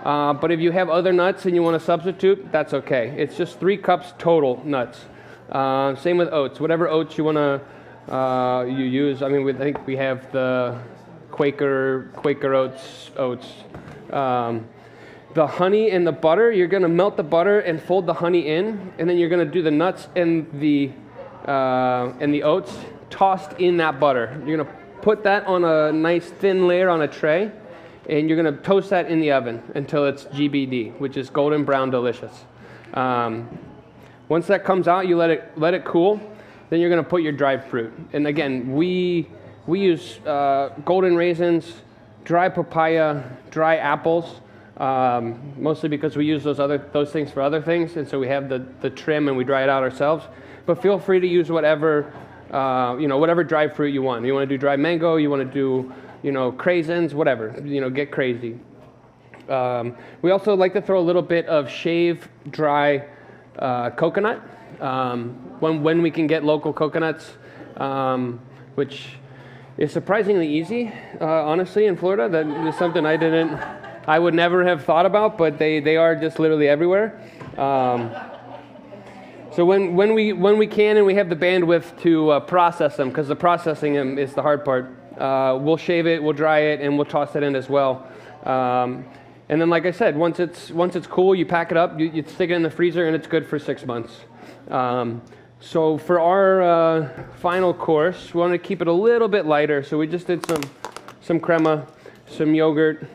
but if you have other nuts and you want to substitute, that's okay. It's just 3 cups total nuts. Same with oats. Whatever oats you want to you use. I mean, I think we have the Quaker oats. The honey and the butter, you're going to melt the butter and fold the honey in, and then you're going to do the nuts and the oats tossed in that butter. You're going to put that on a nice thin layer on a tray, and you're going to toast that in the oven until it's GBD, which is golden brown delicious. Once that comes out, you let it cool. Then you're going to put your dried fruit. And again, we use golden raisins, dry papaya, dry apples, mostly because we use those things for other things, and so we have the trim and we dry it out ourselves. But feel free to use whatever whatever dried fruit you want. You want to do dried mango, you want to do craisins, whatever. Get crazy. We also like to throw a little bit of shaved dry coconut when we can get local coconuts, which is surprisingly easy, honestly, in Florida. That is something I would never have thought about, but they are just literally everywhere. So when we can and we have the bandwidth to process them, because the processing them is the hard part, we'll shave it, we'll dry it, and we'll toss it in as well. And then, like I said, once it's cool, you pack it up, you stick it in the freezer, and it's good for 6 months. So for our final course, we want to keep it a little bit lighter. So we just did some crema, some yogurt,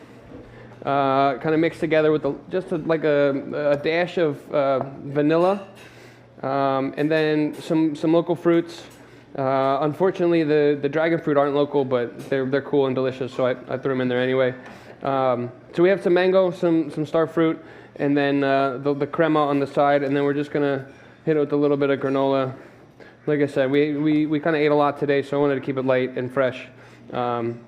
kind of mixed together with like a dash of vanilla, and then some local fruits. Unfortunately, the dragon fruit aren't local, but they're cool and delicious, so I threw them in there anyway. So we have some mango, some star fruit, and then the crema on the side, and then we're just gonna hit it with a little bit of granola. Like I said, we kind of ate a lot today, so I wanted to keep it light and fresh. And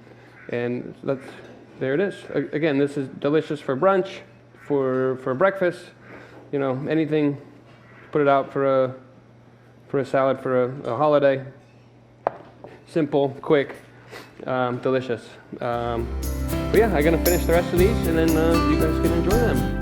there it is. Again, this is delicious for brunch, for breakfast, anything. Put it out for a salad for a holiday. Simple, quick, delicious. But yeah, I'm gonna finish the rest of these, and then you guys can enjoy them.